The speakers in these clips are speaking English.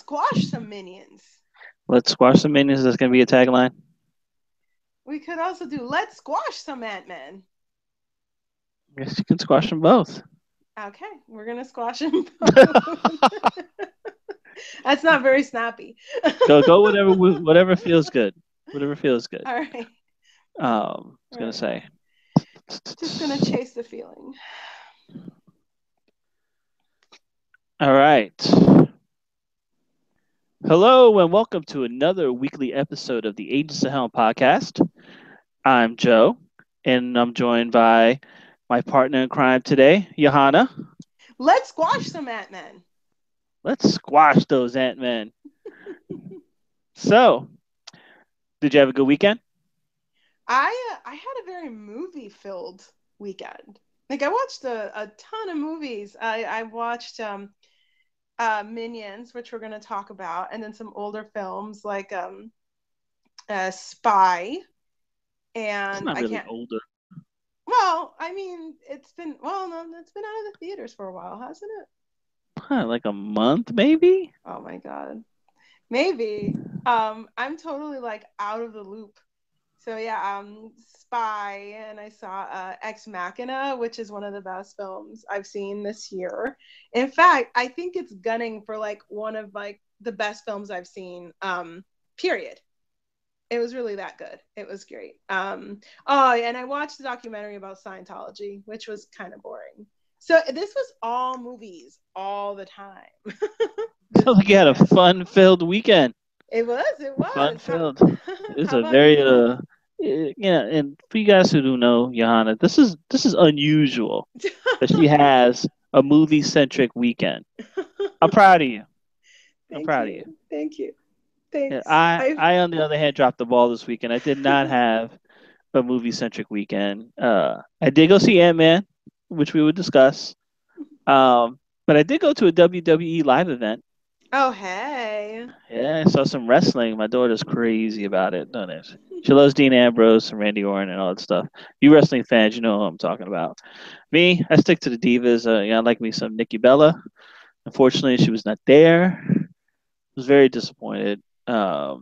squash some minions. Let's squash some minions. That's gonna be a tagline. We could also do let's squash some Ant-Man. I guess you can squash them both. Okay, we're gonna squash them both. That's not very snappy. Go whatever feels good. Whatever feels good. All right. I was All gonna right. say. Just gonna chase the feeling. All right. Hello and welcome to another weekly episode of the Agents of Helm podcast. I'm Joe, and I'm joined by my partner in crime today, Johanna. Let's squash some Ant-Man. Let's squash those Ant-Men. So, did you have a good weekend? I had a very movie filled weekend. Like I watched a ton of movies. I watched Minions, which we're gonna talk about, and then some older films like Spy, It's and not I really can't. older. Well, I mean, it's been well, no, it's been out of the theaters for a while, hasn't it? Huh, like a month, maybe? Oh my god, maybe. I'm totally like out of the loop. So yeah, Spy, and I saw Ex Machina, which is one of the best films I've seen this year. In fact, I think it's gunning for like one of like the best films I've seen. Period. It was really that good. It was great. Oh, and I watched the documentary about Scientology, which was kind of boring. So this was all movies all the time this Sounds like you had a weekend. fun-filled weekend. It was. It was. Fun-filled. It was How a about you? very yeah. And for you guys who don't know, Johanna, this is unusual that she has a movie-centric weekend. I'm proud of you. I'm Thank proud of you. you. Thank you. Yeah, Thanks. I on the other hand dropped the ball this weekend. I did not have a movie centric weekend. I did go see Ant Man, which we would discuss. But I did go to a WWE live event. Oh, hey. Yeah, I saw some wrestling. My daughter's crazy about it, doesn't it? She loves Dean Ambrose and Randy Orton and all that stuff. You wrestling fans, you know what I'm talking about. Me, I stick to the divas. I like me some Nikki Bella. Unfortunately, she was not there. I was very disappointed. But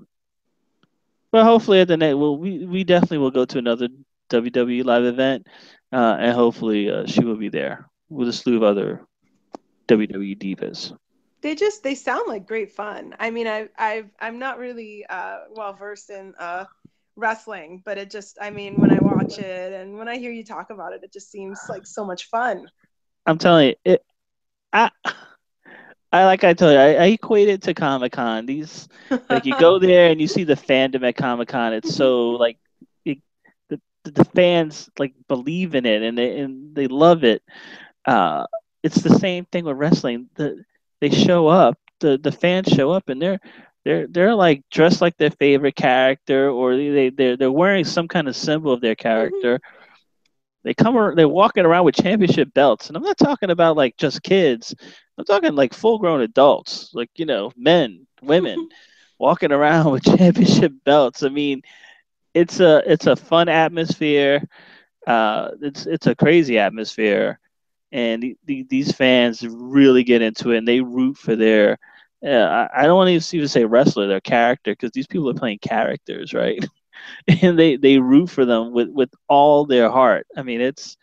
hopefully at the next, well, we definitely will go to another WWE live event, and hopefully she will be there with a slew of other WWE divas. They sound like great fun. I mean, I'm not really well versed in wrestling, but it just I mean, when I watch it and when I hear you talk about it, it just seems like so much fun. I'm telling you, I, I like I told you, I equate it to Comic Con. These like you go there and you see the fandom at Comic Con. It's so like it, the fans like believe in it and they love it. Uh, it's the same thing with wrestling. They show up, the fans show up, and they're like dressed like their favorite character, or they're wearing some kind of symbol of their character. They're walking around with championship belts, and I'm not talking about like just kids. I'm talking like full grown adults, like men, women, walking around with championship belts. I mean, it's a fun atmosphere. It's a crazy atmosphere, and these fans really get into it and they root for their I don't want to even say wrestler, their character, because these people are playing characters, right? And they root for them with all their heart. I mean, it's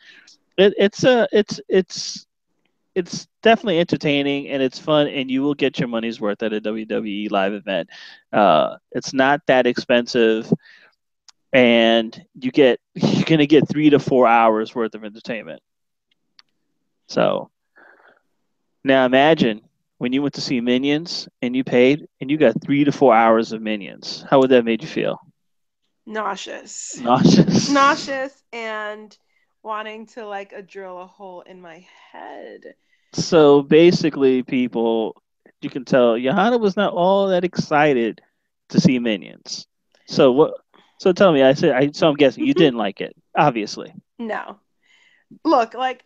definitely entertaining and it's fun, and you will get your money's worth at a WWE live event. It's not that expensive, and you're gonna get 3 to 4 hours worth of entertainment. So now imagine when you went to see Minions and you paid and you got 3 to 4 hours of Minions. How would that make you feel? Nauseous. Nauseous. Nauseous and wanting to like a drill a hole in my head. So basically, people, you can tell Johanna was not all that excited to see Minions. So what? So tell me, so I'm guessing you didn't like it, obviously. No. Look, like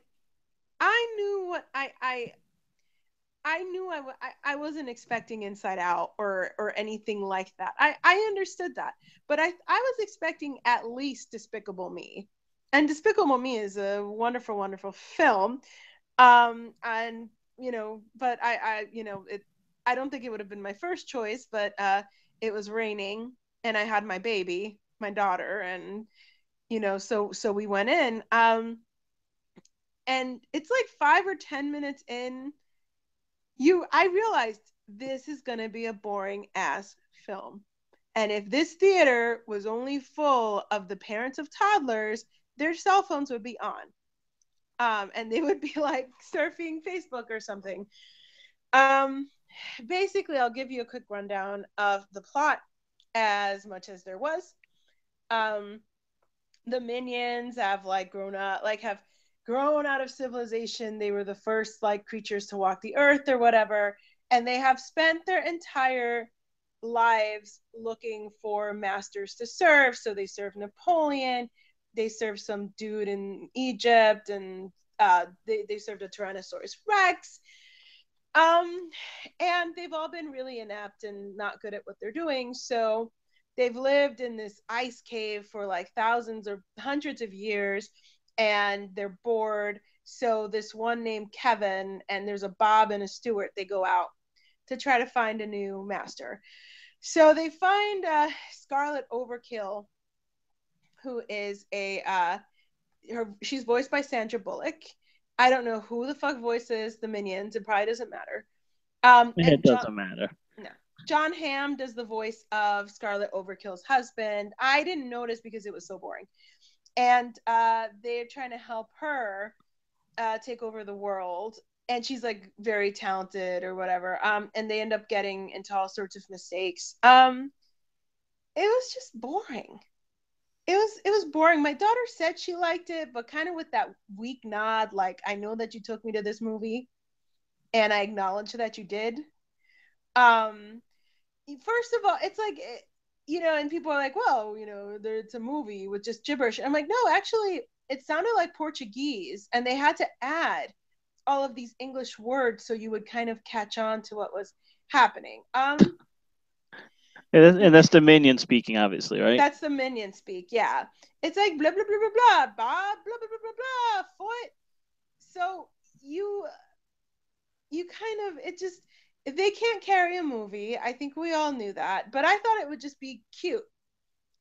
I knew what I knew I wasn't expecting Inside Out or anything like that. I understood that, but I was expecting at least Despicable Me, and Despicable Me is a wonderful wonderful film. And but I I don't think it would have been my first choice, but it was raining and I had my baby, my daughter, and so we went in. And it's like 5 or 10 minutes in, I realized this is gonna be a boring ass film. And if this theater was only full of the parents of toddlers, their cell phones would be on. And they would be like surfing Facebook or something. Um, Basically, I'll give you a quick rundown of the plot as much as there was. Um, the minions have grown out of civilization. They were the first like creatures to walk the earth or whatever, and they have spent their entire lives looking for masters to serve. So they serve Napoleon, they serve some dude in Egypt, and they served a Tyrannosaurus Rex. Um, and they've all been really inept and not good at what they're doing. So they've lived in this ice cave for like thousands or hundreds of years, and they're bored. So this one named Kevin, and there's a Bob and a Stuart, they go out to try to find a new master. So they find Scarlet Overkill, who is she's voiced by Sandra Bullock. I don't know who the fuck voices the minions. It probably doesn't matter. It And doesn't matter. no, John Hamm does the voice of Scarlet Overkill's husband. I didn't notice because it was so boring. And they're trying to help her take over the world. And she's like very talented or whatever. And they end up getting into all sorts of mistakes. It was just boring. It was boring. My daughter said she liked it, but kind of with that weak nod, like I know that you took me to this movie, and I acknowledge that you did. Um, First of all, it's like and people are like, well, it's a movie with just gibberish. I'm like, no, actually, it sounded like Portuguese, and they had to add all of these English words so you would kind of catch on to what was happening. And that's the minion speaking, obviously, right? That's the minion speak. Yeah, it's like blah blah blah blah blah blah blah blah blah blah foot. So you you kind of it just they can't carry a movie. I think we all knew that, but I thought it would just be cute,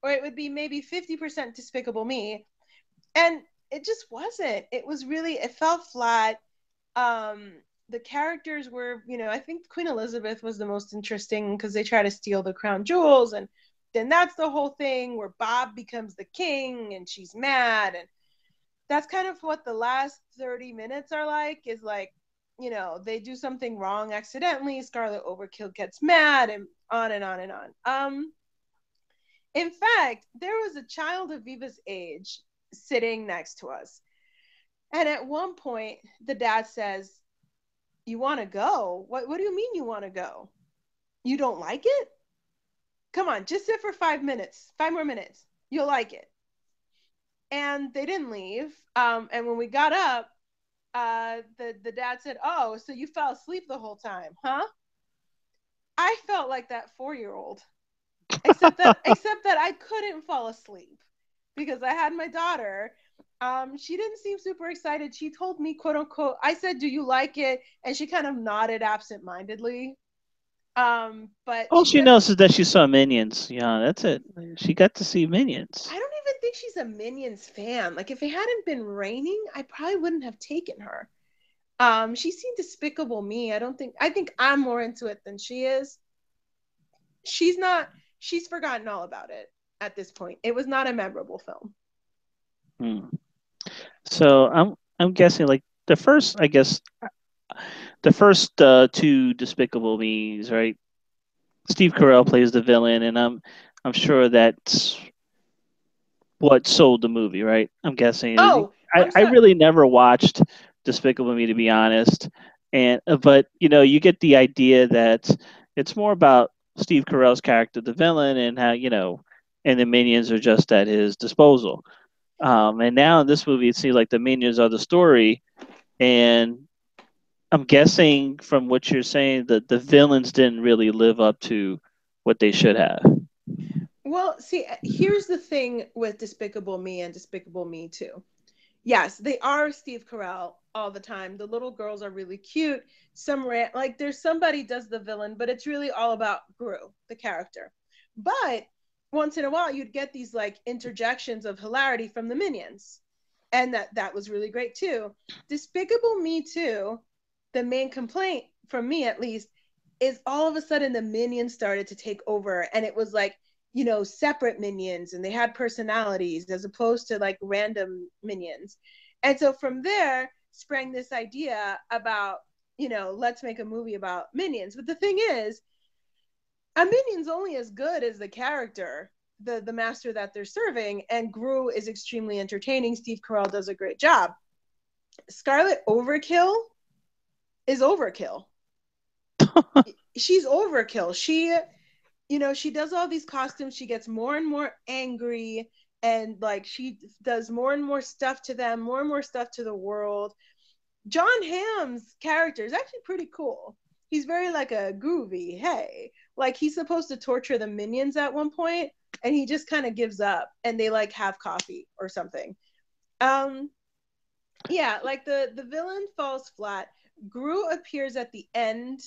or it would be maybe 50% Despicable Me, and it just wasn't. It fell flat. Um, the characters were, I think Queen Elizabeth was the most interesting because they try to steal the crown jewels, and then that's the whole thing where Bob becomes the king and she's mad, and that's kind of what the last 30 minutes are like. Is like, they do something wrong accidentally, Scarlet Overkill gets mad, and on and on and on. In fact, there was a child of Viva's age sitting next to us, and at one point the dad says, you want to go? What do you mean you want to go? You don't like it? Come on, just sit for 5 minutes, 5 more minutes, you'll like it. And they didn't leave. And when we got up, the dad said, oh, so you fell asleep the whole time, huh? I felt like that 4-year-old, except that I couldn't fall asleep because I had my daughter. She didn't seem super excited. She told me, quote unquote, I said, do you like it? And she kind of nodded absentmindedly. But All she she said, knows is that she saw Minions. Yeah, that's it. She got to see Minions. I don't even think she's a Minions fan. Like, if it hadn't been raining, I probably wouldn't have taken her. She's seen Despicable Me. I think I'm more into it than she is. She's not, she's forgotten all about it at this point. It was not a memorable film. Hmm. So I'm guessing like the first, I guess the first two Despicable Me's, right? Steve Carell plays the villain, and I'm sure that's what sold the movie, right? I'm guessing. Oh, I, I'm I sorry. really never watched Despicable Me, to be honest, and but you get the idea that it's more about Steve Carell's character, the villain, and how and the minions are just at his disposal. And now in this movie, it seems like the minions are the story, and I'm guessing from what you're saying that the villains didn't really live up to what they should have. Well, see, here's the thing with Despicable Me and Despicable Me 2. Yes, they are Steve Carell all the time. The little girls are really cute. Like there's somebody does the villain, but it's really all about Gru, the character. But once in a while, you'd get these like interjections of hilarity from the minions, and that was really great too. Despicable Me 2, the main complaint from me at least is all of a sudden the minions started to take over, and it was like, separate minions, and they had personalities as opposed to like random minions. And so from there sprang this idea about, let's make a movie about minions. But the thing is, a minion's only as good as the character, the master that they're serving, and Gru is extremely entertaining. Steve Carell does a great job. Scarlet Overkill is overkill. She's overkill. She does all these costumes. She gets more and more angry, and like she does more and more stuff to them, more and more stuff to the world. John Hamm's character is actually pretty cool. He's very like a groovy, hey, like he's supposed to torture the minions at one point, and he just kind of gives up, and they like have coffee or something. Yeah, like the villain falls flat. Gru appears at the end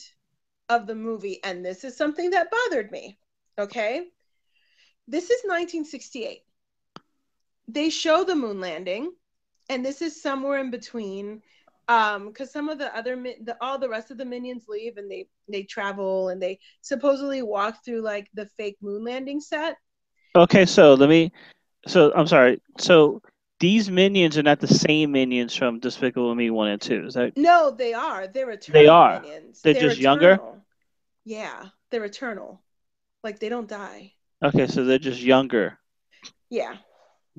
of the movie, and this is something that bothered me. Okay, this is 1968. They show the moon landing, and this is somewhere in between, because some of the other all the rest of the minions leave, and they travel, and they supposedly walk through like the fake moon landing set. Okay, so I'm sorry. So these minions are not the same minions from Despicable Me 1 and 2. Is that No, they are. They're they eternal are? minions. They're They're just younger? eternal. Yeah, they're eternal. Like they don't die. Okay, so they're just younger. Yeah,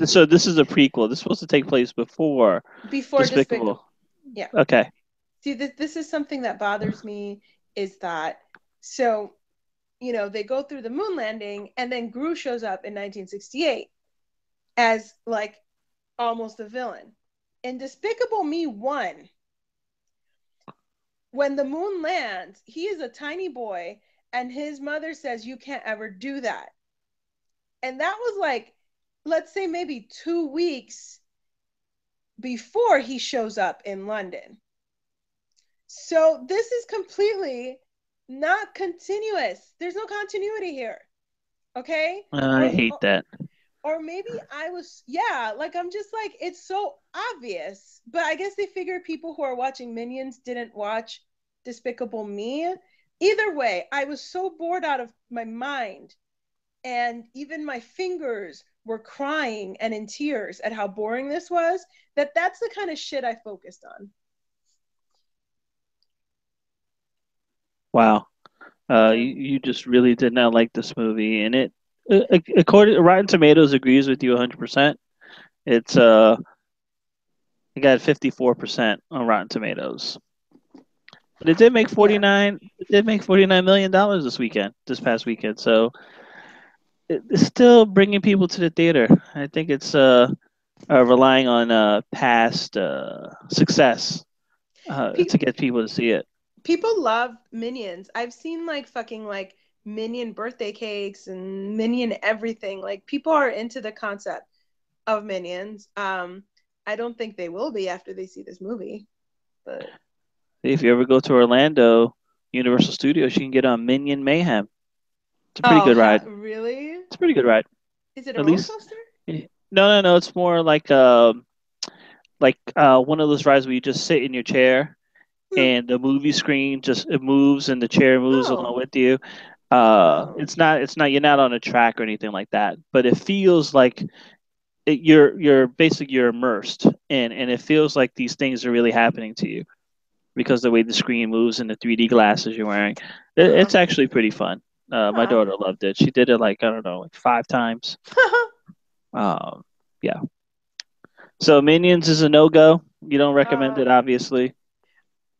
So this is a prequel. This is supposed to take place before before Despicable. Despicable. Yeah. Okay. See, this is something that bothers me, is that, so, they go through the moon landing, and then Gru shows up in 1968 as like almost a villain. In Despicable Me 1, when the moon lands, he is a tiny boy, and his mother says, "You can't ever do that." And that was like, let's say maybe 2 weeks before he shows up in London. So this is completely not continuous. There's no continuity here. Okay? I Or hate that. or maybe I was, yeah, like I'm just like, it's so obvious. But I guess they figure people who are watching Minions didn't watch Despicable Me. Either way, I was so bored out of my mind, and even my fingers were crying and in tears at how boring this was, that's the kind of shit I focused on. Wow. Yeah. You just really did not like this movie, and according Rotten Tomatoes agrees with you 100%. It's it got 54% on Rotten Tomatoes. But it did make Yeah. 49 it did make $49 million this past weekend. So it's still bringing people to the theater. I think it's relying on past success to Pe- get people to see it. People love Minions. I've seen like fucking like Minion birthday cakes and Minion everything. Like people are into the concept of Minions. I don't think they will be after they see this movie, but If you ever go to Orlando, Universal Studios, you can get on Minion Mayhem. It's a pretty oh, good ride. really? It's a pretty good ride. Is it a At roller least, coaster? no. It's more like one of those rides where you just sit in your chair Hmm. and the movie screen just it moves and the chair moves along Oh, with you. oh, It's not you're not on a track or anything like that, but it feels like you're basically you're immersed and it feels like these things are really happening to you because the way the screen moves and the 3D glasses you're wearing. huh, It's actually pretty fun. My huh. daughter loved it. She did it like I don't know, like 5 times. Um, yeah. So Minions is a no go. You don't recommend uh, it, obviously.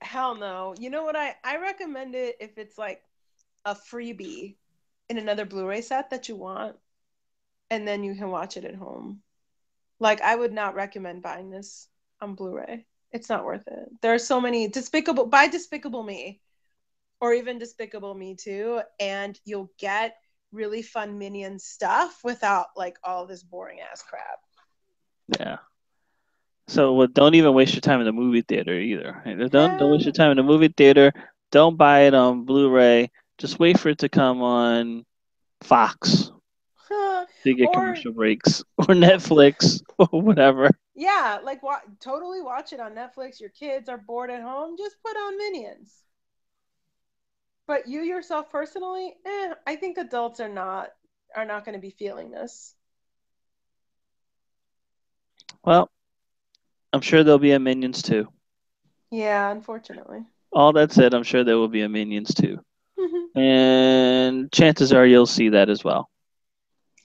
hell no. You know what? I recommend it if it's like a freebie in another Blu-ray set that you want, and then you can watch it at home. Like I would not recommend buying this on Blu-ray. It's not worth it. There are so many Despicable Me, or even Despicable Me 2, and you'll get really fun Minion stuff without like all this boring ass crap. Yeah. So well, don't even waste your time in the movie theater either. Don't waste your Yeah. time in the movie theater. Don't buy it on Blu-ray. Just wait for it to come on Fox to get Or, commercial breaks or or Netflix or whatever. yeah, like totally watch it on Netflix. Your kids are bored at home, just put on Minions. But you yourself personally, I think adults are not going to be feeling this. Well, I'm sure there'll be a Minions too. Yeah, unfortunately. All that said, I'm sure there will be a Minions too. And chances are you'll see that as well.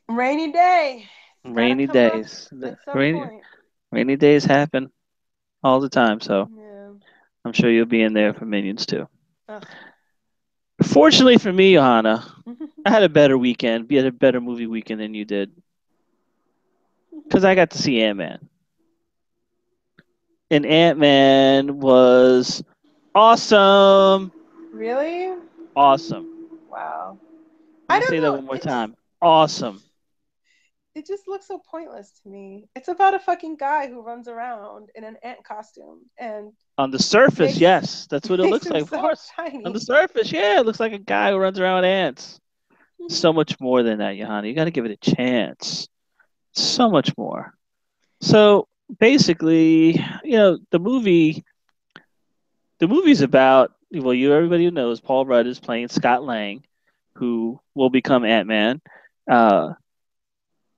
Rainy day. It's got to Rainy come up days. at some point. Rainy days happen all the time, so Yeah. I'm sure you'll be in there for Minions too. Ugh. Fortunately for me, Johanna, I had a better weekend. We had a better movie weekend than you did because I got to see Ant-Man. And Ant-Man was awesome. Really? Awesome. Wow. Let I me say don't that know. one more time. Awesome. It just looks so pointless to me. It's about a fucking guy who runs around in an ant costume and On the surface, makes yes, that's what it makes looks like. Of himself course. On the tiny. surface, yeah, it looks like a guy who runs around with ants. So much more than that, Johanna. You got to give it a chance. So much more. So basically, the movie's about, well, everybody knows Paul Rudd is playing Scott Lang, who will become Ant-Man. Uh,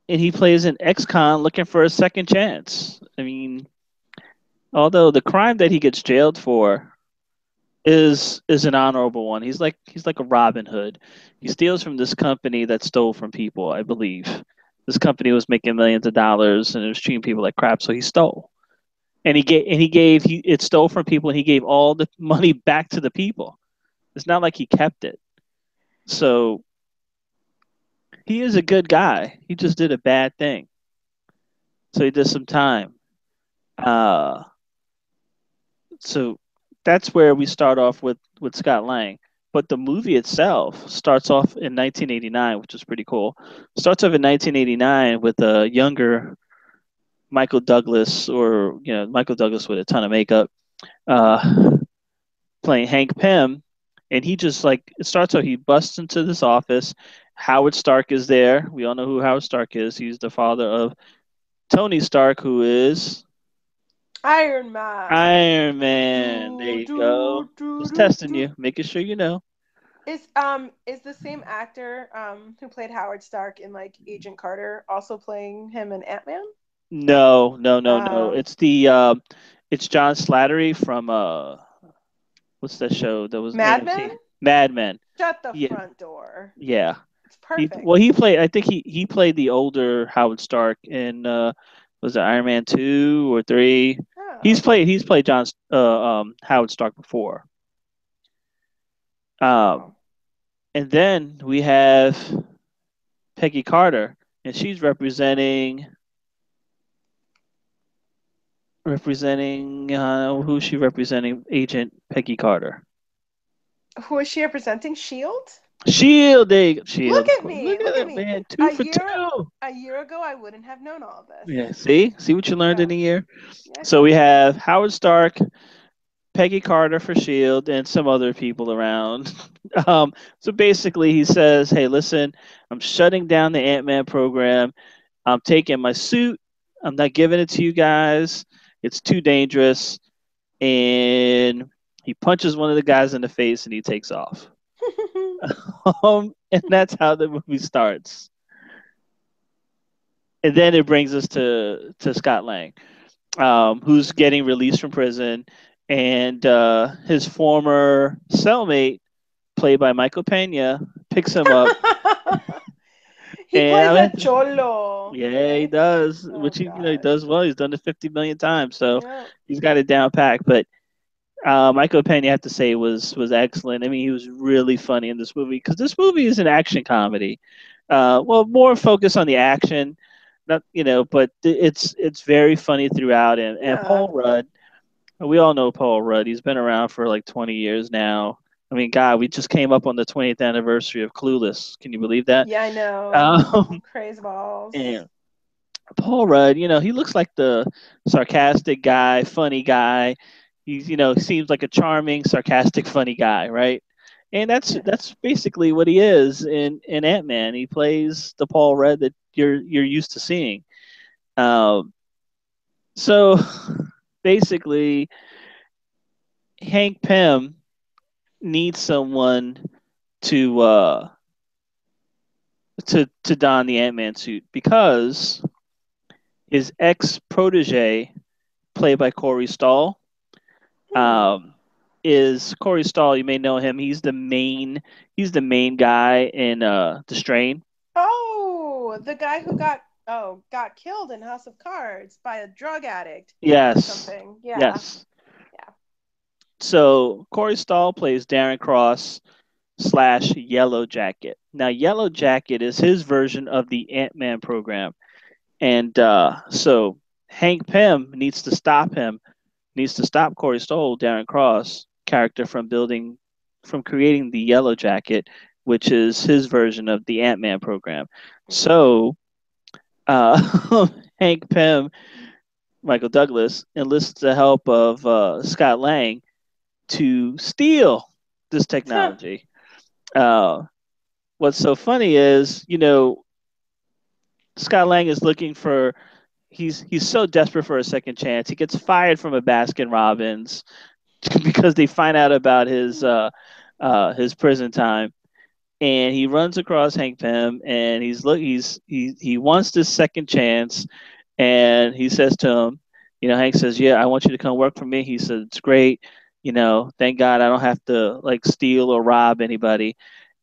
and he plays an ex-con looking for a second chance. I mean, although the crime that he gets jailed for is an honorable one. He's like a Robin Hood. He steals from this company that stole from people, I believe. This company was making millions of dollars and it was treating people like crap, so he stole. And he it stole from people and he gave all the money back to the people. It's not like he kept it. So he is a good guy. He just did a bad thing. So he did some time. Uh so that's where we start off with Scott Lang. But the movie itself starts off in 1989, which is pretty cool. Starts off in 1989 with a younger Michael Douglas, or Michael Douglas with a ton of makeup, uh, playing Hank Pym, and he just like it starts out. He busts into this office. Howard Stark is there. We all know who Howard Stark is. He's the father of Tony Stark, who is Iron Man. Iron Man. There Do you go. do do Just do testing do. you, making sure you know. Is the same actor who played Howard Stark in like Agent Carter also playing him in Ant Man? No, no, no, no. Uh, It's John Slattery from what's that show that was Mad Men? AMC? Mad Men. Shut the Yeah, front door. yeah. It's perfect. He played. I think he played the older Howard Stark in was it Iron Man 2 or 3? Oh. He's played Howard Stark before. Um, Wow. and then we have Peggy Carter, and she's representing who's she representing? Agent Peggy Carter. Who is she representing? Shield? Shield, Shield, Look of at course. me. Look Look at at it, me. man. Two A for year two. a year ago I wouldn't have known all of this. Yeah, see what you learned Yeah. in a year. Yeah, I So we see. have Howard Stark, Peggy Carter for Shield, and some other people around. So basically, he says, "Hey, listen, I'm shutting down the Ant-Man program. I'm taking my suit. I'm not giving it to you guys. It's too dangerous." And he punches one of the guys in the face, and he takes off. And that's how the movie starts. And then it brings us to Scott Lang, who's getting released from prison, and his former cellmate, played by Michael Pena, picks him up. He And plays I a mean, cholo, yeah, he right? does, Oh which he God. does well. He's done it 50 million times, so Yeah. he's got it down packed. But Michael Pena, I have to say, was excellent. I mean, he was really funny in this movie because this movie is an action comedy. Well, more focused on the action, not but it's very funny throughout. And Yeah. Paul Rudd, we all know Paul Rudd. He's been around for like 20 years now. I mean, God, we just came up on the 20th anniversary of Clueless. Can you believe that? Yeah, I know. Um, Craze and balls. Paul Rudd, he looks like the sarcastic guy, funny guy. He's, seems like a charming, sarcastic, funny guy, right? And that's Yeah. that's basically what he is in Ant Man. He plays the Paul Rudd that you're used to seeing. Um, so basically, Hank Pym needs someone to to don the Ant Man suit because his ex protege, played by Corey Stoll, Hmm. um, is Corey Stoll. You may know him. He's the main guy in The Strain. Oh, the guy who got killed in House of Cards by a drug addict or Yes, something. Yeah. yes. Yeah. So Corey Stoll plays Darren Cross slash Yellow Jacket. Now, Yellow Jacket is his version of the Ant Man program, and so Hank Pym needs to stop Corey Stoll, Darren Cross character from creating the Yellow Jacket, which is his version of the Ant Man program. Mm. So Hank Pym, Michael Douglas, enlists the help of Scott Lang to steal this technology. Uh, what's so funny is, Scott Lang is looking for. He's so desperate for a second chance. He gets fired from a Baskin Robbins because they find out about his prison time, and he runs across Hank Pym, and he wants this second chance, and he says to him, Hank says, "Yeah, I want you to come work for me." He said, "It's great, thank God I don't have to like steal or rob anybody."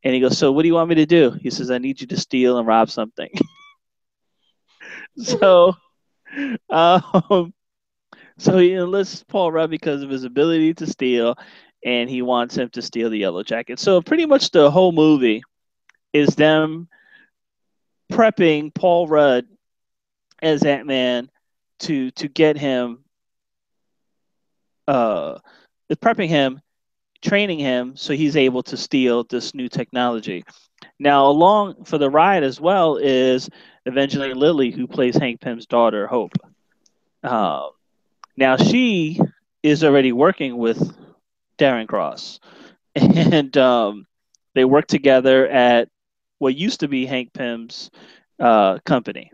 And he goes, "So what do you want me to do?" He says, "I need you to steal and rob something." so, um, so he enlists Paul Rudd because of his ability to steal, and he wants him to steal the Yellow Jacket. So pretty much the whole movie is them prepping Paul Rudd as Ant Man to get him, uh, prepping him, training him so he's able to steal this new technology. Now, along for the ride as well is Evangeline Lilly, who plays Hank Pym's daughter, Hope. Hmm. Um, Now she is already working with Darren Cross, and they work together at what used to be Hank Pym's company.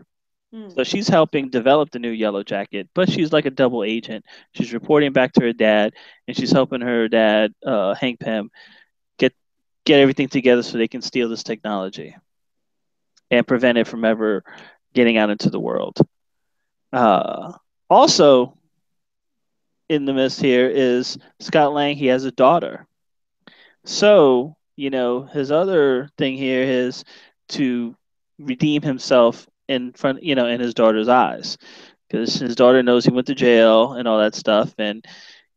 So Hmm. she's helping develop the new Yellow Jacket, but she's like a double agent. She's reporting back to her dad, and she's helping her dad, Hank Pym, get get everything together so they can steal this technology and prevent it from ever getting out into the world. Uh, Also, in the midst here is Scott Lang. He has a daughter. So, his other thing here is to redeem himself in his daughter's eyes. Because his daughter knows he went to jail and all that stuff. And,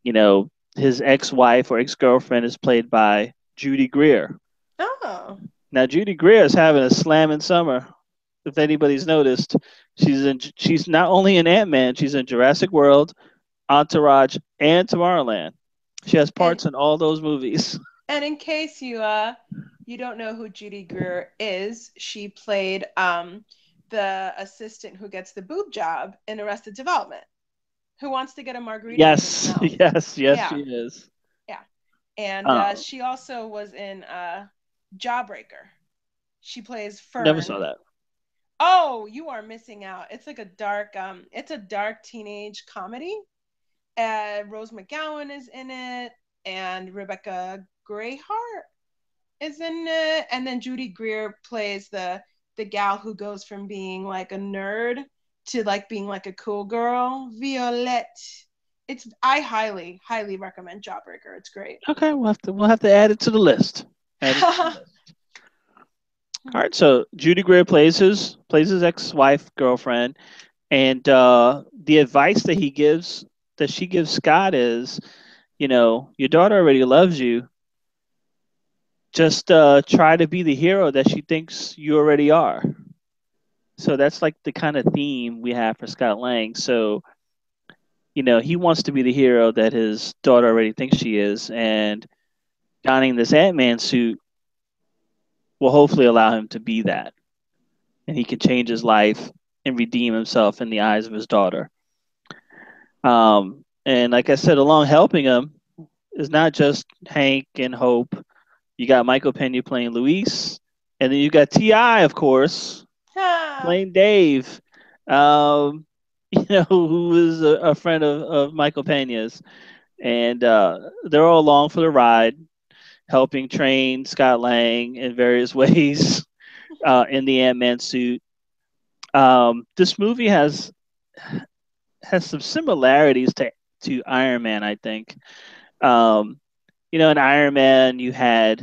you know, his ex wife or ex girlfriend is played by Judy Greer. Oh. Now, Judy Greer is having a slamming summer. If anybody's noticed, she's not only in Ant Man, she's in Jurassic World, Entourage, and Tomorrowland. She has And parts in all those movies. and in case you don't know who Judy Greer is, she played the assistant who gets the boob job in Arrested Development, who wants to get a Margaritaville in her Yes, mouth. yes, she Yeah, is. yeah. And Um, she also was in Jawbreaker. She plays Never saw Fern. that. Oh, you are missing out. It's like it's a dark teenage comedy. Rose McGowan is in it, and Rebecca Grayhart is in it, and then Judy Greer plays the gal who goes from being like a nerd to like being like a cool girl, Violette. It's I highly recommend Jawbreaker. It's great. Okay, we'll have to add it to the list. Add it to the list. All right, so Judy Greer plays his ex-wife girlfriend, and the advice that she gives Scott is, your daughter already loves you. Just try to be the hero that she thinks you already are. So that's like the kind of theme we have for Scott Lang. So he wants to be the hero that his daughter already thinks she is, and donning this Ant Man suit will hopefully allow him to be that, and he can change his life and redeem himself in the eyes of his daughter. And like I said, along helping him is not just Hank and Hope. You got Michael Pena playing Luis, and then you got Ti, of course, Ha. playing Dave. Um, who is a friend of Michael Pena's, and they're all along for the ride, helping train Scott Lang in various ways in the Ant Man suit. This movie has some similarities to Iron Man, I think. Um, in Iron Man, you had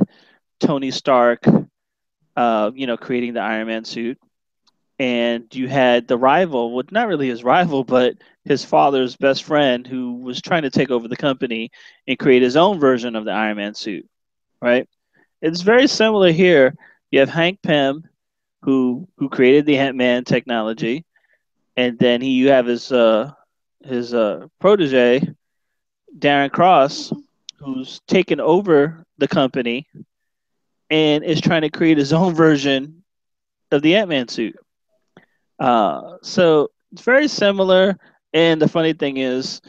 Tony Stark, creating the Iron Man suit, and you had the rival, well, not really his rival, but his father's best friend, who was trying to take over the company and create his own version of the Iron Man suit. Right? It's very similar here. You have Hank Pym, who created the Ant Man technology, and then you have his protege Darren Cross, who's taken over the company and is trying to create his own version of the Ant Man suit. So it's very similar. And the funny thing is,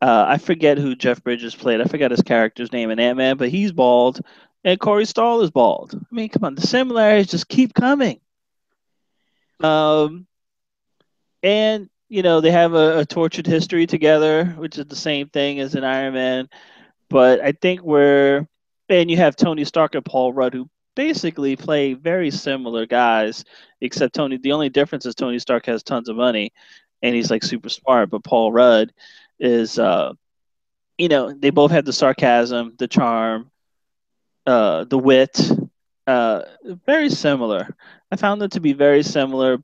I forget who Jeff Bridges played. I forgot his character's name in Ant Man, but he's bald, and Corey Stoll is bald. I mean, come on, the similarities just keep coming. Um, and they have a tortured history together, which is the same thing as in Iron Man. But I think and you have Tony Stark and Paul Rudd, who basically play very similar guys, except the only difference is Tony Stark has tons of money and he's like super smart, but Paul Rudd is, they both have the sarcasm, the charm, the wit, uh, very similar. I found them to be very similar,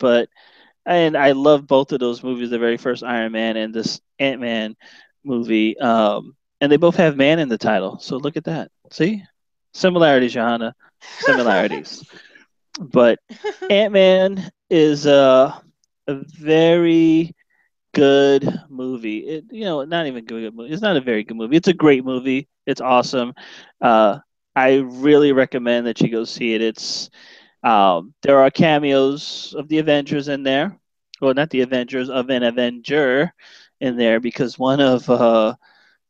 and I love both of those movies, the very first Iron Man and this Ant Man movie. And they both have man in the title. So look at that. See? Similarities, Johanna. Similarities. But Ant Man is a very good movie. Not even good movie. It's not a very good movie. It's a great movie. It's awesome. Uh, I really recommend that you go see it. There are cameos of the Avengers in there. Well, not the Avengers, of an Avenger in there, because one of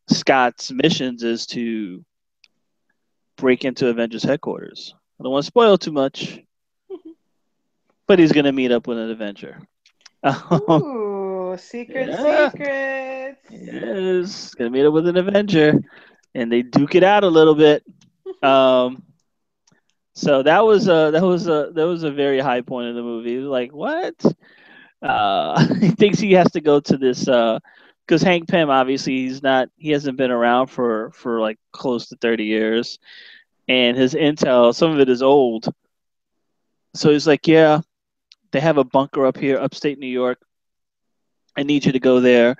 Scott's missions is to break into Avengers headquarters. I don't want to spoil too much, but he's going to meet up with an Avenger. Ooh, secret, Yeah, secrets. yes, going to meet up with an Avenger, and they duke it out a little bit. Um, so that was a very high point of the movie. It was like, what? He thinks he has to go to this because Hank Pym, obviously, he hasn't been around for like close to 30 years, and his intel, some of it is old. So he's like, yeah, they have a bunker up here, upstate New York. I need you to go there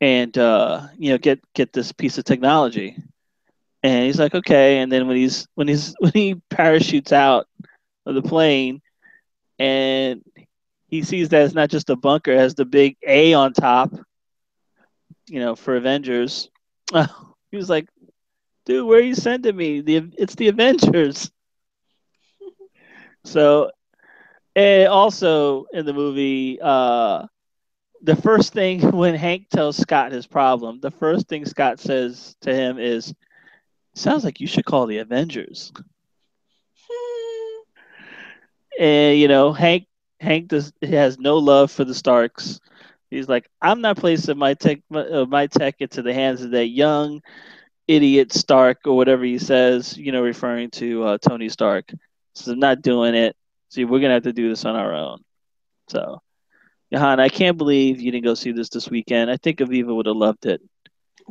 and get this piece of technology. And he's like, okay. And then when he parachutes out of the plane and he sees that it's not just a bunker, it has the big A on top, for Avengers. He was like, dude, where are you sending me? It's the Avengers. So, and also in the movie, the first thing when Hank tells Scott his problem, the first thing Scott says to him is, "Sounds like you should call the Avengers." And Hank has no love for the Starks. He's like, I'm not placing my tech into the hands of that young idiot Stark, or whatever he says, referring to Tony Stark. So I'm not doing it. See, we're gonna have to do this on our own. So, Johan, I can't believe you didn't go see this weekend. I think Aviva would have loved it.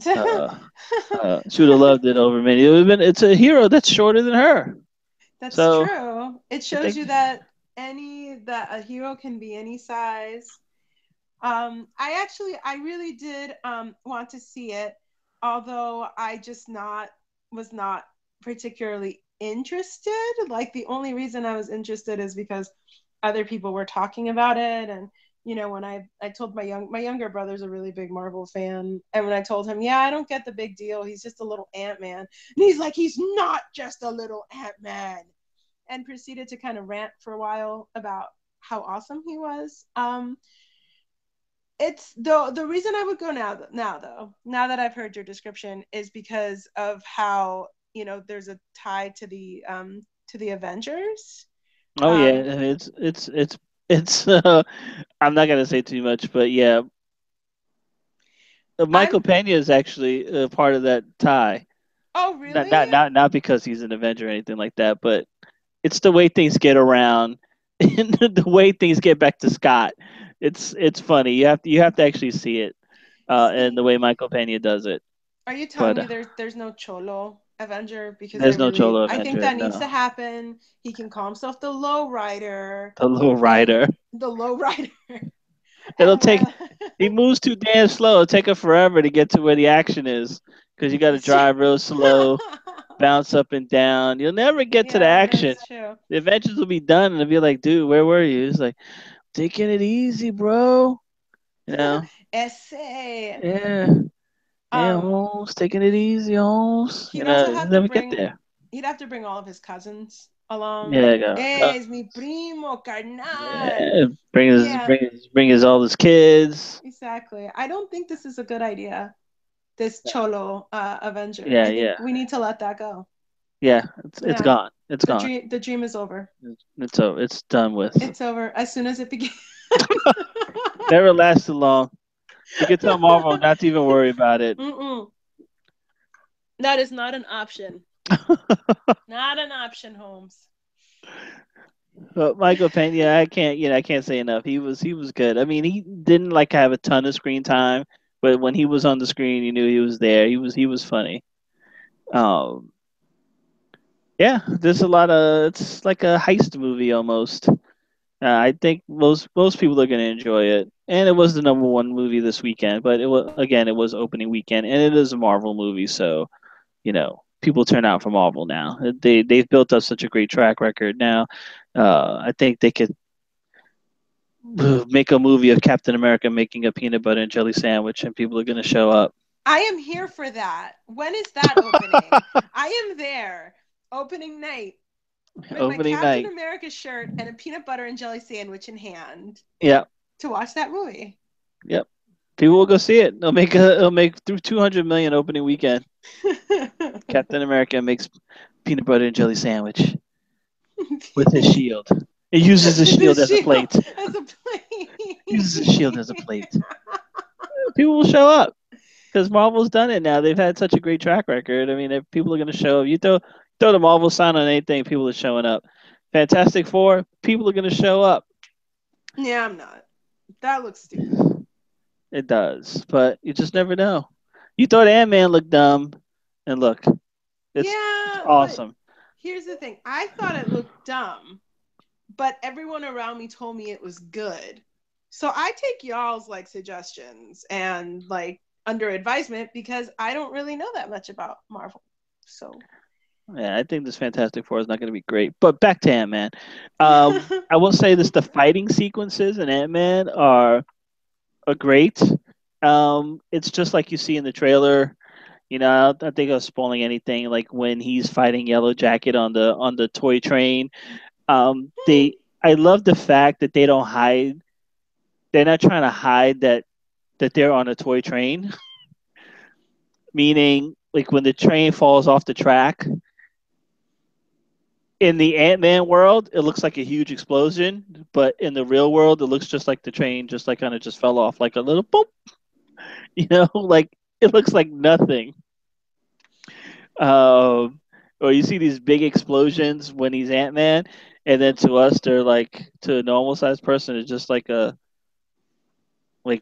Uh, she would have loved it over me. It would have been. It's a hero that's shorter than her. That's So true. It I shows think, you that a hero can be any size. I really did want to see it, although I just not was not particularly interested. Like the only reason I was interested is because other people were talking about it, and when I told my younger brother's a really big Marvel fan, and when I told him, yeah, I don't get the big deal, he's just a little Ant-Man, and he's like, he's not just a little Ant-Man, and proceeded to kind of rant for a while about how awesome he was. It's the reason I would go now though, now that I've heard your description, is because of how, there's a tie to the Avengers. Oh yeah, Um, it's. I'm not gonna say too much, but yeah, I'm Michael Pena is actually part of that tie. Oh, Not really? not not not because he's an Avenger or anything like that, but it's the way things get around, and the way things get back to Scott. It's funny. You have to actually see it, and See, the way Michael Pena does it. are you telling But me there's no Cholo Avenger? Because there's no Cholo I think Avenger. that needs No, to happen. He can call himself the Low Rider, the little and rider. the Low Rider, It'll and take. when He moves too damn slow. It'll take him forever to get to where the action is because you got to that's true. drive real slow, bounce up and down. You'll never get to the Yeah, action. that's true. The adventures will be done, and it'll be like, dude, where were you? It's like, taking it easy, bro. You know? Essay. Yeah. Yeah, Um, Holmes, taking it easy, Holmes. he'd also have to Never get bring there. he'd have to bring all of his cousins along. Yeah, Es mi primo carnal. yeah. Yeah, Bring his all his kids. exactly. I don't think this is a good idea. This Cholo Avenger. Yeah, I think yeah, we need to let that go. yeah. It's Yeah, gone. It's gone. the dream is over. It's over. It's done with. It's over as soon as it began. Never lasted long. You can tell Marvel not to even worry about it. Mm-mm. That is not an option. Not an option, Holmes. But Michael Pena, I can't say enough. He was good. I mean, he didn't like have a ton of screen time, but when he was on the screen, you knew he was there. He was funny. Um, yeah, there's a lot of it's like a heist movie almost. I think most people are going to enjoy it, and it was the number one movie this weekend. But it was opening weekend, and it is a Marvel movie, so people turn out for Marvel now. They've built up such a great track record now. I think they could make a movie of Captain America making a peanut butter and jelly sandwich, and people are going to show up. I am here for that. When is that opening? I am there. Opening night with my Opening Captain night. America shirt and a peanut butter and jelly sandwich in hand Yeah, to watch that movie. yep. People will go see it. It'll make through 200 million opening weekend. Captain America makes peanut butter and jelly sandwich with his shield. It uses the The shield as a shield plate. as a plate. Uses the shield as a plate. People will show up because Marvel's done it now. They've had such a great track record. I mean, if people are going to show up, you throw the Marvel sign on anything, people are showing up. Fantastic Four, people are going to show up. Yeah, I'm not. That looks stupid. It does, but you just never know. You thought Ant-Man looked dumb, and look, it's Yeah, but awesome. here's the thing. I thought it looked dumb, but everyone around me told me it was good. So I take y'all's like suggestions and like under advisement because I don't really know that much about Marvel. So Yeah, I think this Fantastic Four is not going to be great. But back to Ant-Man. I will say this: the fighting sequences in Ant-Man are great. It's just like you see in the trailer. I don't think I was spoiling anything. Like when he's fighting Yellow Jacket on the toy train. I love the fact that they don't hide. They're not trying to hide that they're on a toy train. Meaning, like when the train falls off the track in the Ant Man world, it looks like a huge explosion, but in the real world, it looks just like the train, just like kind of just fell off, like a little boop. Like it looks like nothing. Or you see these big explosions when he's Ant Man, and then to us, they're like to a normal sized person, it's just like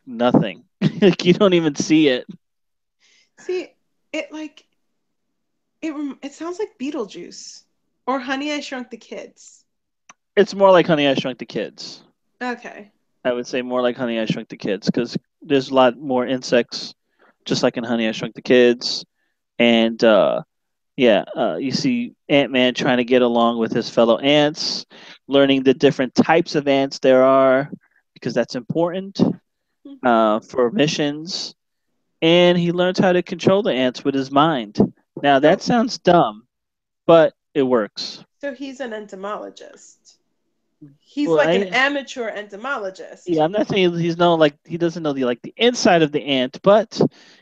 nothing. Like you don't even see it. see, it like it sounds like Beetlejuice or Honey I Shrunk the Kids. It's more like Honey I Shrunk the Kids. Okay. I would say more like Honey I Shrunk the Kids because there's a lot more insects, just like in Honey I Shrunk the Kids, and yeah, you see Ant Man trying to get along with his fellow ants, learning the different types of ants there are because that's important Mm-hmm. for missions, and he learns how to control the ants with his mind. Now that So sounds dumb, but it works. so he's an entomologist. He's Well, like an I amateur yeah, entomologist. I'm not saying he's no like he doesn't know the inside of the ant, but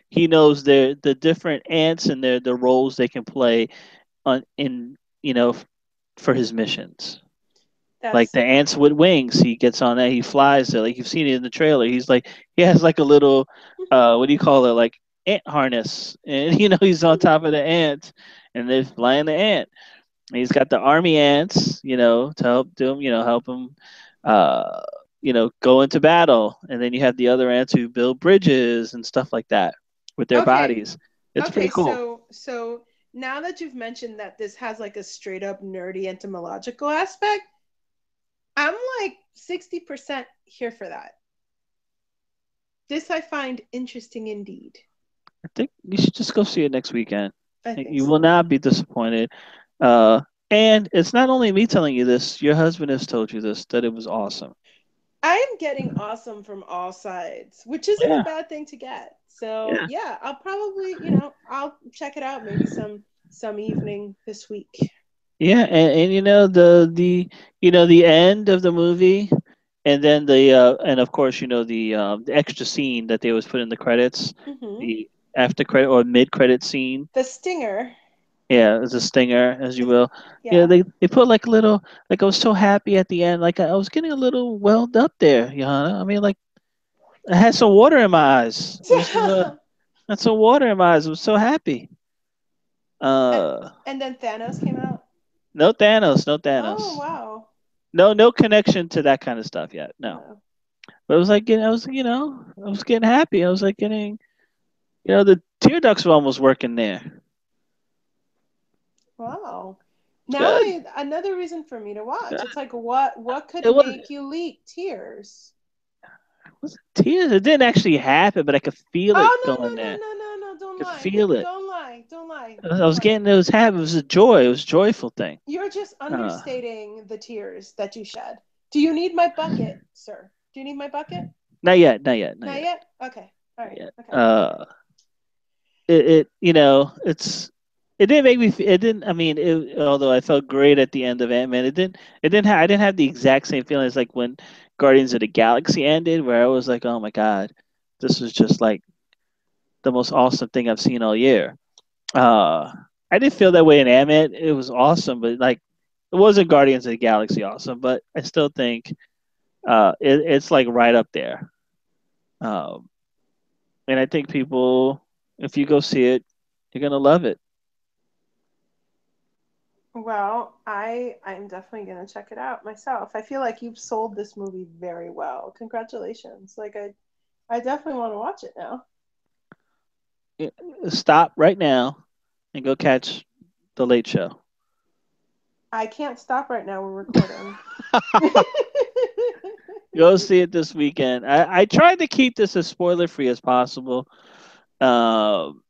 he knows the different ants and the roles they can play on in for his missions. Like That's the ants with wings, he gets on that, he flies there. Like you've seen it in the trailer. He's like he has like a little what do you call it? Like ant harness. And he's on top of the ant and they're flying the ant. And he's got the army ants, to help them, help him uh go into battle. And then you have the other ants who build bridges and stuff like that with their okay. bodies. It's Okay, pretty cool. so now that you've mentioned that this has like a straight up nerdy entomological aspect, I'm like 60% here for that. This I find interesting indeed. I think you should just go see it next weekend. I think You will so. not be disappointed. Uh, and it's not only me telling you this, your husband has told you this, that it was awesome. I am getting awesome from all sides, which isn't a Yeah, bad thing to get. So yeah, yeah, I'll probably, I'll check it out maybe some evening this week. yeah. And the end of the movie, and then and of course the extra scene that they always put in the credits, Hmm. the after credit or mid credit scene. The stinger Yeah, as a stinger, as you is will. Yeah, yeah. they put like a little, like I was so happy at the end, like I was getting a little welled up there, Johanna. I mean, like I had some water in my eyes. It was had some water in my eyes. I was so happy. and, Uh, and then Thanos came out. no Thanos, no Oh Thanos, wow. no connection to that kind of stuff yet. No, Oh, but it was like I was getting happy. I was like getting, the tear ducts were almost working there. wow. It's Now good. another reason for me to watch. Yeah. It's like what could It was make you leak tears? was tears. It didn't actually happen, but I could feel it Oh going there. no, don't I could lie. feel it. Don't lie. Don't lie. I Don't was lie. getting those happy. It was a joy. It was a joyful thing. You're just Uh, understating the tears that you shed. Do you need my bucket, sir? Do you need my bucket? Not yet. Not yet. Not Not yet. yet? Okay. All Not right. yet. Okay. It didn't make me. It didn't. I mean, although I felt great at the end of Ant Man, it didn't. It didn't. I didn't have the exact same feelings like when Guardians of the Galaxy ended, where I was like, oh my god, this was just like the most awesome thing I've seen all year. Uh, I didn't feel that way in Ant Man. It was awesome, but like it wasn't Guardians of the Galaxy awesome. But I still think it's like right up there. Um, and I think people, if you go see it, you're gonna love it. Well, I'm definitely gonna check it out myself. I feel like you've sold this movie very well. Congratulations. Like I definitely want to watch it now. Stop right now and go catch the Late Show. I can't stop right now. We're recording. Go see it this weekend. I tried to keep this as spoiler free as possible. Um,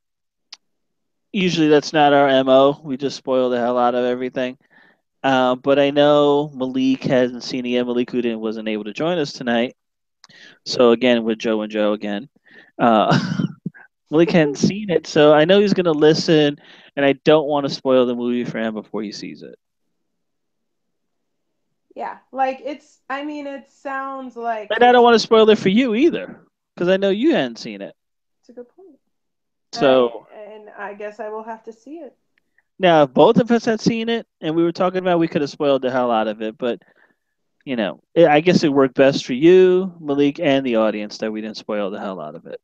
Usually that's not our MO. We just spoil the hell out of everything. But I know Malik hasn't seen it yet. Malik who didn't wasn't able to join us tonight. So again with Joe and Joe again. Uh, Malik hadn't seen it, so I know he's gonna listen, and I don't want to spoil the movie for him before he sees it. Yeah, like I mean, it sounds like And I don't want to spoil it for you either, because I know you hadn't seen it. it's a good point. So And I guess I will have to see it. now, if both of us had seen it, and we were talking about, we could have spoiled the hell out of it. But I guess it worked best for you, Malik, and the audience that we didn't spoil the hell out of it.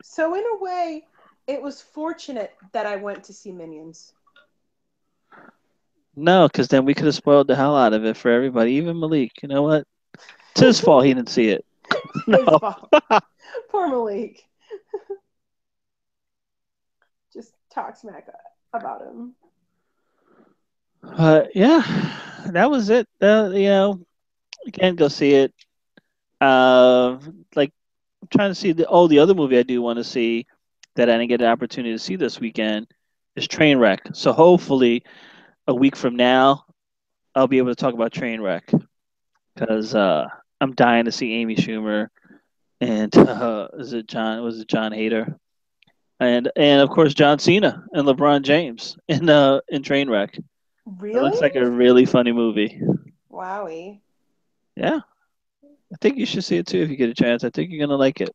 So in a way, it was fortunate that I went to see Minions. No, because then we could have spoiled the hell out of it for everybody, even Malik. You know what? It's his fault he didn't see it. No. His fault. Poor Malik. Just talk smack about him. Yeah, that was it. Again, go see it. Uh, like I'm trying to see the other movie I do want to see that I didn't get an opportunity to see this weekend is Trainwreck. So hopefully a week from now I'll be able to talk about Trainwreck because I'm dying to see Amy Schumer and is it John? Was it John Hader? And of course John Cena and LeBron James in Trainwreck. It Really? looks like a really funny movie. Wowie. Yeah, I think you should see it too if you get a chance. I think you're gonna like it.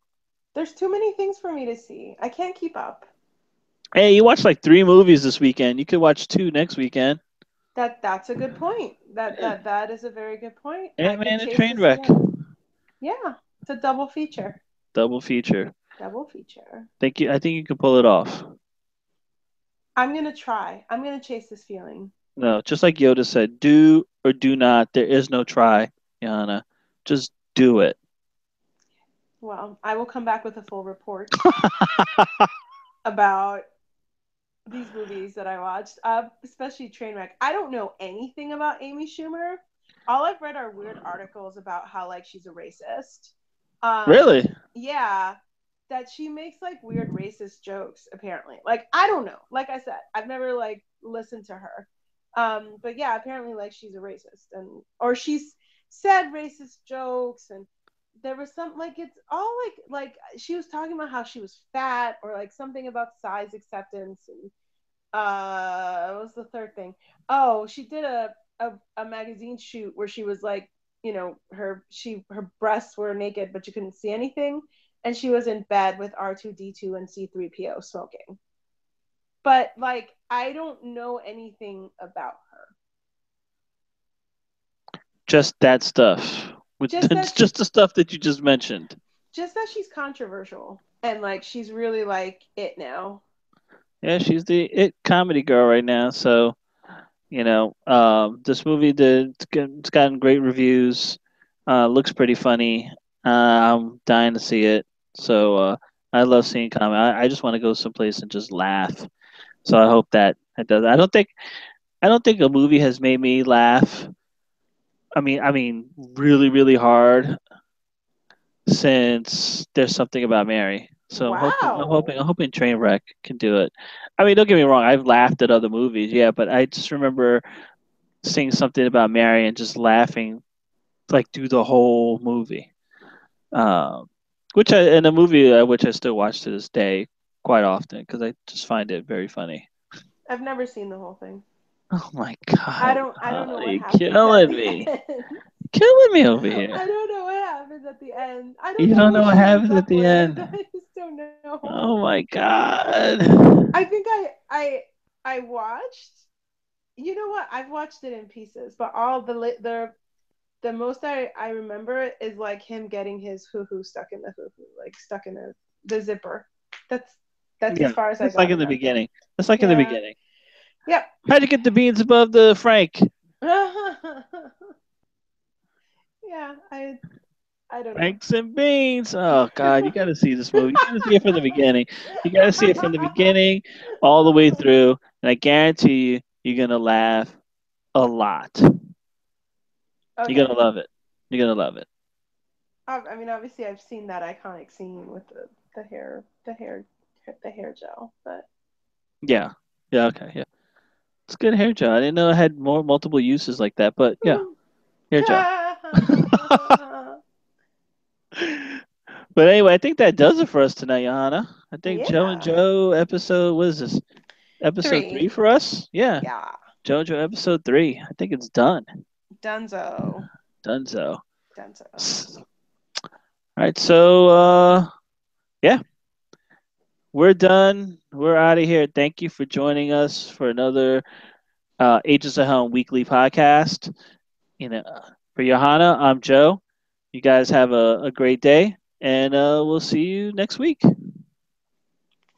There's too many things for me to see. I can't keep up. Hey, you watched like 3 movies this weekend. You could watch 2 next weekend. That's a good point. That Yeah, that that is a very good point. I could Ant-Man and chase this Trainwreck, again. Yeah, it's a double feature. double feature. Double feature. I think you can pull it off. I'm gonna try. I'm gonna chase this feeling. No, just like Yoda said, do or do not. There is no try, Yana. Just do it. Well, I will come back with a full report about these movies that I watched, especially Trainwreck. I don't know anything about Amy Schumer. All I've read are weird articles about how like she's a racist. Really? Yeah, that she makes like weird racist jokes. Apparently, like I don't know. Like I said, I've never like listened to her. But yeah, apparently like she's a racist and or she's said racist jokes and there was some like it's all like she was talking about how she was fat or like something about size acceptance and what was the third thing? Oh, she did a magazine shoot where she was like, you know, her breasts were naked but you couldn't see anything, and she was in bed with R2D2 and C3PO smoking. But like, I don't know anything about her. Just that stuff. With Just that just the stuff that you just mentioned. just that she's controversial and like she's really like it now. Yeah, she's the it comedy girl right now. So, this movie it's gotten great reviews. Looks pretty funny. I'm dying to see it. So, I love seeing comedy. I just want to go someplace and just laugh. So I hope that it does. I don't think a movie has made me laugh. I mean, really, really hard since There's Something About Mary. So Wow. I'm hoping Trainwreck can do it. I mean, don't get me wrong. I've laughed at other movies, yeah, but I just remember seeing Something About Mary and just laughing like through the whole movie. Um, in a movie which I still watch to this day quite often because I just find it very funny. I've never seen the whole thing. Oh my God. I don't know what You're happens at killing the me. end. Killing me over here. I don't know what happens at the end. I don't You know don't who know what she ends happens at up the with. end. I just don't know. Oh my God. I think I watched. You know what? I've watched it in pieces, but all the most I remember is like him getting his hoo hoo stuck in the hoo hoo, like stuck in the zipper. That's that's as Yeah, far as I that's like got in in the that film. beginning. That's like in the Yeah. beginning. Yep. How'd you get the beans above the Frank? Yeah. I don't know. Franks and beans. Oh God, you got to see this movie. You got to see it from the beginning. You got to see it from the beginning all the way through, and I guarantee you, you're gonna laugh a lot. You're Okay. gonna love it. You're gonna love it. I mean, obviously, I've seen that iconic scene with the hair, the hair gel. But Yeah. Yeah. Okay. Yeah. It's good hair gel. I didn't know it had more multiple uses like that, but yeah, hair gel. But anyway, I think that does it for us tonight, Johanna. I think Joe and yeah, Joe episode, what is this? Episode 3 3. for us? Yeah. Yeah, JoJo episode 3. I think it's done. Dunzo, Dunzo. Dunzo. All right, so yeah, we're done. We're out of here. Thank you for joining us for another Agents of Helm weekly podcast. For Johanna, I'm Joe. You guys have a great day, and we'll see you next week.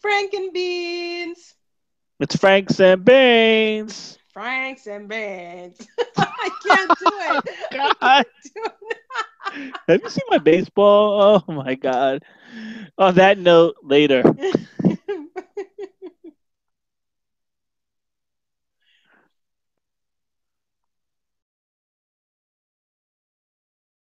Frankenbeans, It's Franks and Baines. Franks and beans. I can't do it. I God, can't do it. have you seen my baseball? Oh my God. On that note, later.